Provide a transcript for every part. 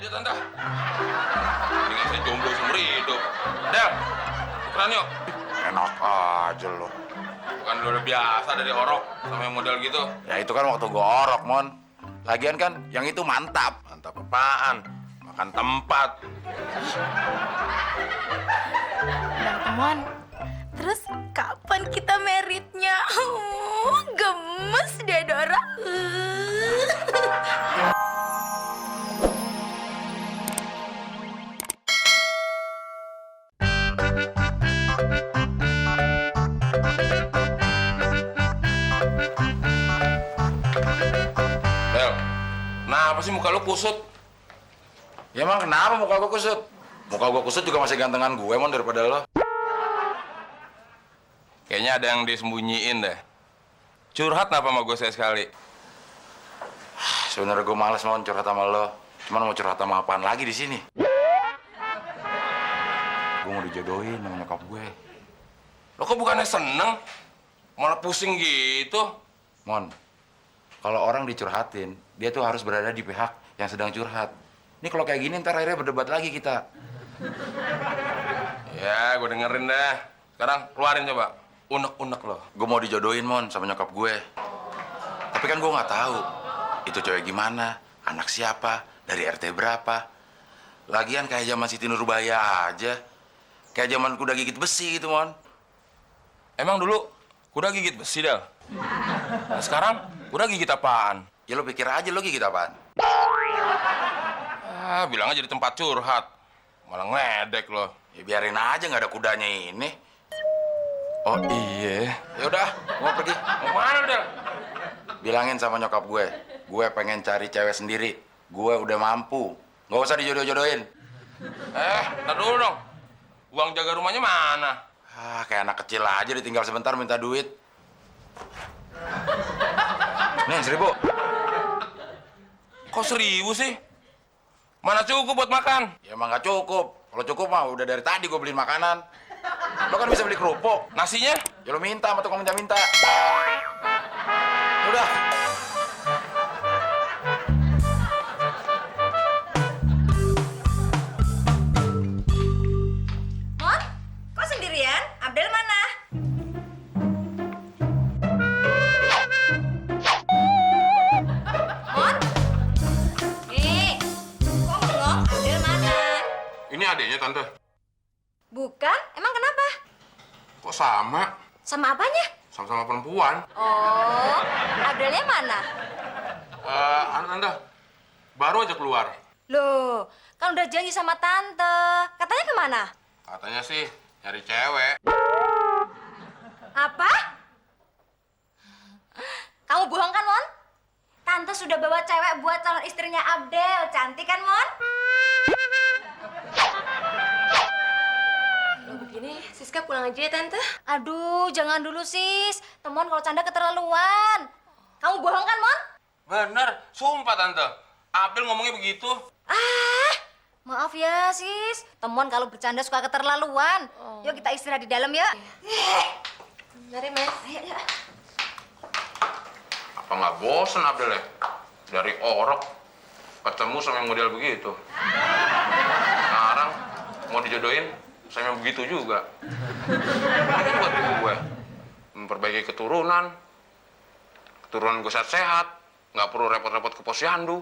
aja, Tante. Mendingan saya jomblo seumur hidup. Del, tukeran yuk. Enak aja lo. Bukan lu udah biasa dari orok sama yang model gitu. Ya itu kan waktu gua orok, Mon. Lagian kan yang itu mantap. Mantap apaan? Makan tempat. Bang Temon, terus kapan kita meritnya? Gemes deh, Dora. Del, kenapa sih muka lu kusut? Ya emang kenapa muka gua kusut? Muka gua kusut juga masih gantengan gue, Mon, daripada lo. Kayaknya ada yang disembunyiin deh. Curhat apa sama gue sekali? Sebenarnya gue males, Mon, curhat sama lo. Cuman mau curhat sama apaan lagi di sini? Gue mau dijodohin sama nyokap gue. Lo kok bukannya seneng? Malah pusing gitu. Mon, kalau orang dicurhatin, dia tuh harus berada di pihak yang sedang curhat. Ini kalau kayak gini ntar akhirnya berdebat lagi kita. Ya, gue dengerin dah. Sekarang keluarin coba. Unek-unek lo. Gue mau dijodohin, Mon, sama nyokap gue. Tapi kan gue nggak tahu itu cewek gimana, anak siapa, dari RT berapa. Lagian kayak zaman Siti Nurbaya aja. Kayak zaman kuda gigit besi gitu, Mon. Emang dulu kuda gigit besi, Del? Nah, sekarang kuda gigit apaan? Ya lo pikir aja lo gigit apaan? Ah, bilang aja di tempat curhat. Malah ngeledek lo. Ya biarin aja, nggak ada kudanya ini. Oh iya. Ya udah, mau pergi. Mau mana, Del? Bilangin sama nyokap gue pengen cari cewek sendiri. Gue udah mampu. Nggak usah dijodoh-jodohin. Ntar dulu dong. Uang jaga rumahnya mana? Ah, kayak anak kecil aja ditinggal sebentar minta duit. Nih, 1.000. Kok 1.000 sih? Mana cukup buat makan? Ya emang nggak cukup. Kalau cukup mah udah dari tadi gue beliin makanan. Lo kan bisa beli kerupuk. Nasinya? Ya lo minta sama tukang minta-minta. Udah. Mon, kok sendirian? Abdel mana? Mon? Kok bengong? Abdel mana? Ini adiknya, Tante. Bukan? Emang kenapa? Kok sama? Sama apanya? Sama-sama perempuan. Oh, Abdelnya mana? Tante. Baru aja keluar. Loh, kan udah janji sama tante. Katanya kemana? Katanya sih nyari cewek. Apa? Kamu bohong kan, Mon? Tante sudah bawa cewek buat calon istrinya Abdel. Cantik kan, Mon? Kalau begini, Siska pulang aja ya, Tante. Aduh, jangan dulu, Sis. Temon kalau canda keterlaluan. Kamu bohong kan, Mon? Bener, sumpah Tante. Abel ngomongnya begitu. Ah, maaf ya, Sis. Temon kalau bercanda suka keterlaluan. Yuk kita istirahat di dalam ya. Mari, Mas. Ayo, ayo. Apa nggak bosen Abel ya? Dari orok ketemu sama yang model begitu. Sekarang mau dijodohin sama yang begitu juga. Ini buat gue memperbaiki keturunan. Keturunan gue sehat-sehat. Nggak perlu repot-repot ke posyandu.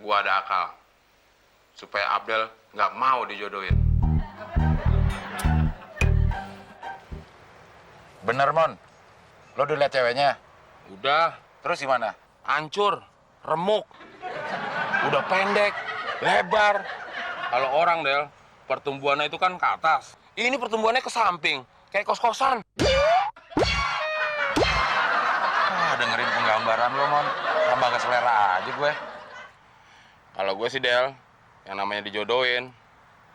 Gua ada akal supaya Abdel nggak mau dijodohin. Bener, Mon. Lo udah liat ceweknya? Udah, Terus gimana? hancur, remuk, udah pendek, lebar. Kalau orang, Del, pertumbuhannya itu kan ke atas. Ini pertumbuhannya ke samping, kayak kos-kosan. Ah, dengerin penggambaran lo, Mon. Tambah gak selera aja gue. Kalau gue sih, Del, yang namanya dijodohin,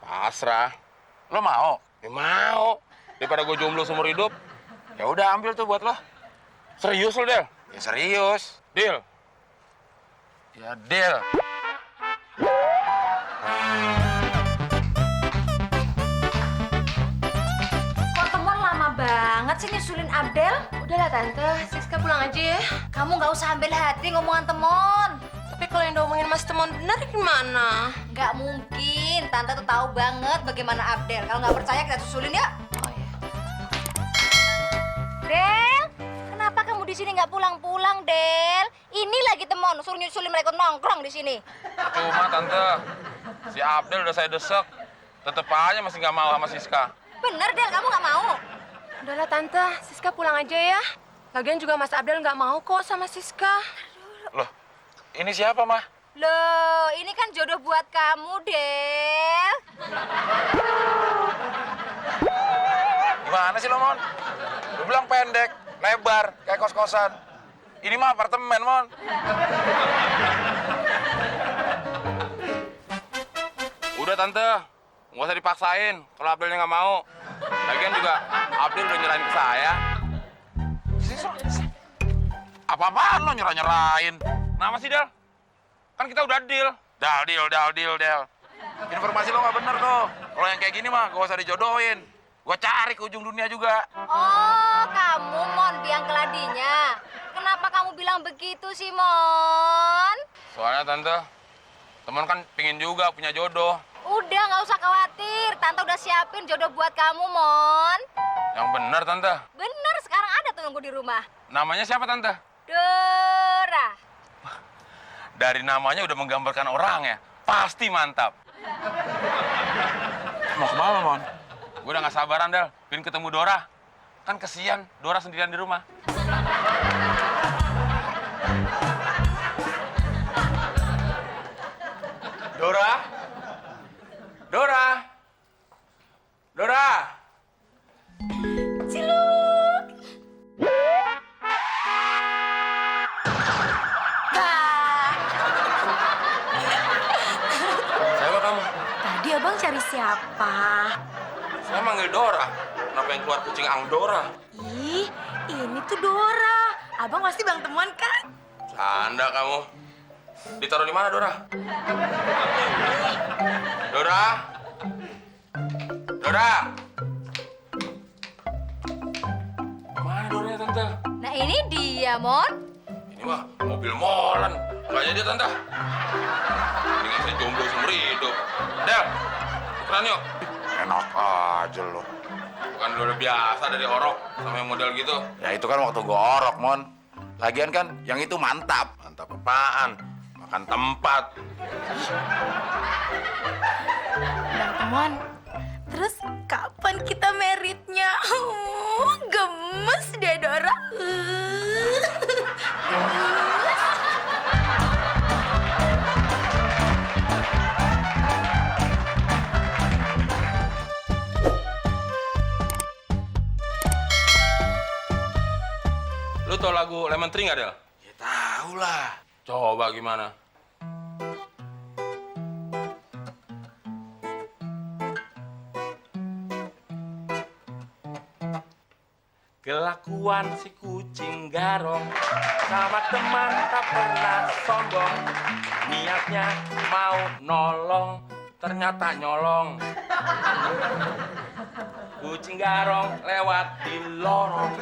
pasrah. Lo mau? Ya mau. Daripada gue jomblo seumur hidup. Ya udah, ambil tuh buat lo. Serius lo, Del? Ya serius. Deal. Ya deal. Kok Temon lama banget sih nyusulin Abdel. Udahlah Tante, Siska pulang aja ya. Kamu nggak usah ambil hati ngomongan temon. Tapi kalau yang diomongin Mas Temon benar gimana? Nggak mungkin, Tante tuh tahu banget bagaimana Abdel. Kalau nggak percaya kita susulin ya. Oh ya. Del, kenapa kamu di sini nggak pulang-pulang, Del? Ini lagi temon, suruh nyusulin mereka nongkrong di sini. Cuma Tante, si Abdel udah saya desek. Tetep aja masih nggak mau sama Siska. Bener, Del, kamu nggak mau? Udahlah Tante, Siska pulang aja ya. Lagian juga Mas Abdel nggak mau kok sama Siska. Loh, ini siapa, Mah? Loh, ini kan jodoh buat kamu, Del. Gimana sih lo, Mon? Lu bilang pendek, lebar, kayak kos-kosan. Ini mah apartemen, Mon. Udah Tante, nggak usah dipaksain kalau Abdelnya nggak mau. Lagian juga Abdel udah nyerahin ke saya. Apa-apaan lo nyerah-nyerahin? Nama sih, Del? Kan kita udah deal. Del. Informasi lo nggak bener tuh. Kalau yang kayak gini mah gak usah dijodohin. Gua cari ke ujung dunia juga. Oh, kamu, Mon, biang keladinya. Kenapa kamu bilang begitu sih, Mon? Soalnya Tante, teman kan pingin juga punya jodoh. Udah, nggak usah khawatir. Tante udah siapin jodoh buat kamu, Mon. Yang bener, Tante. Bener, sekarang ada tuh nunggu di rumah. Namanya siapa, Tante? Dora. Dari namanya udah menggambarkan orang ya. Pasti mantap. Mau kemana, Mon? Gue udah gak sabaran, Del. Pengen ketemu Dora. Kan kesian Dora sendirian di rumah. Dora? Dora? Dora? Ciluk. Bah. Siapa kamu? Tadi abang cari siapa? Saya manggil Dora. Kenapa yang keluar kucing Angdora? Ih, ini tuh Dora. Abang pasti Bang Temon kan? Canda kamu. Ditaruh di mana, Dora? Dora? Dora? Mana Dora ya, Tante? Nah, ini dia, Mon. Ini mah mobil molen. Kayaknya dia, Tante. Mendingan saya jomblo seumur hidup. Del, tukeran yuk. Enak aja lo. Bukan lu udah biasa dari orok sama yang model gitu. Ya itu kan waktu gua orok, Mon. Lagian kan yang itu mantap. Mantap apaan? Makan tempat. Bang Temon, terus kapan kita meritnya? Gemes deh Dora. Lu tau lagu Lemon Tree nggak, Del? Ya tahu lah. Coba gimana? Kelakuan si kucing garong sama teman tak pernah sombong. Niatnya mau nolong, ternyata nyolong. Kucing garong lewat di lorong.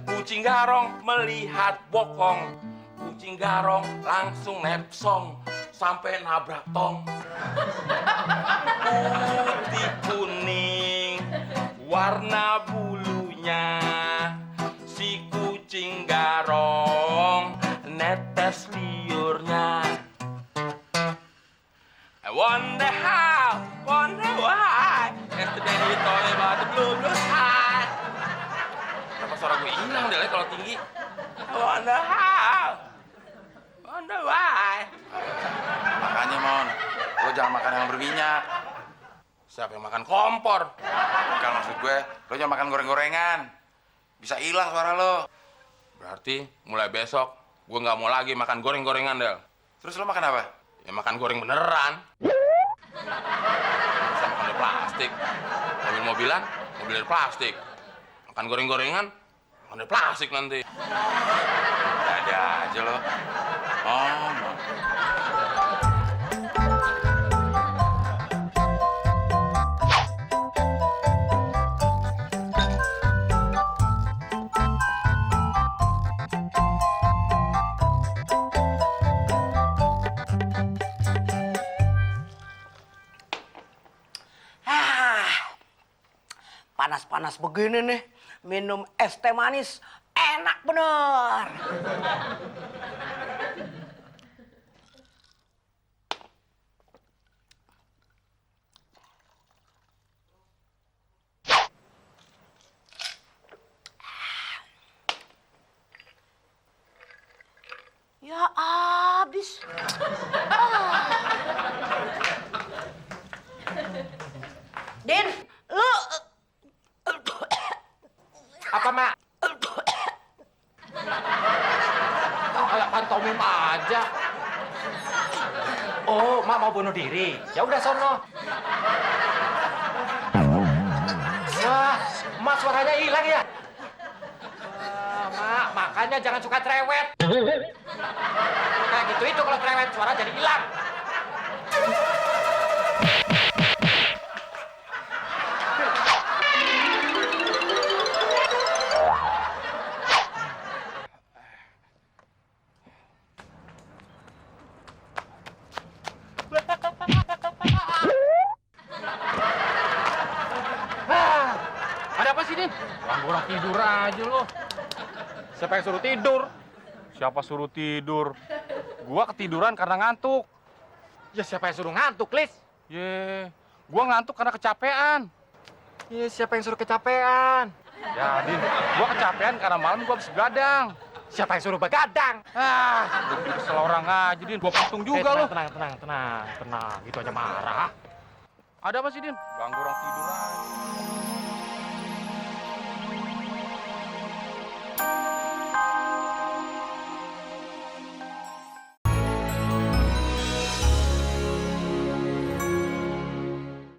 Kucing garong melihat bokong. Kucing garong langsung nepsong sampai nabrak tong. Putih kuning warna bulunya. Si kucing garong netes liurnya. I wonder how, wonder why. Yesterday he told me about the blue sky. Kenapa suara gue hilang deh kalau tinggi? I wonder how, wonder why. Makanya, Mon, lo jangan makan yang berminyak. Siapa yang makan kompor? Bukan maksud gue, lo jangan makan goreng-gorengan. Bisa hilang suara lo. Berarti mulai besok gue nggak mau lagi makan goreng-gorengan, Del. Terus lo makan apa? Ya makan goreng beneran. Bisa makan dari plastik. Mobil-mobilan, mobil dari plastik. Makan goreng-gorengan, makan dari plastik nanti. Ada aja lo. Oh, Mon. panas-panas begini nih, minum es teh manis enak bener. Ya abis. Din, lu Apa, Mak? Kayak pantomim aja. Oh, Mak mau bunuh diri. Ya udah sono. Wah, Mak suaranya hilang ya? Mak, makanya jangan suka cerewet. Kayak gitu itu kalau cerewet suara jadi hilang. Ada apa sih, Din? Ganggu orang tidur aja lo. Siapa yang suruh tidur? Siapa suruh tidur? Gua ketiduran karena ngantuk. Ya siapa yang suruh ngantuk, Lis? Gua ngantuk karena kecapean. Ya siapa yang suruh kecapean? Ya, Din, gua kecapean karena malam gua habis begadang. Siapa yang suruh begadang? Gua jadi kesel orang aja, Din. Gua patung juga lo. Tenang. Gitu aja marah. Ada apa sih, Din? Ganggu orang tidur aja.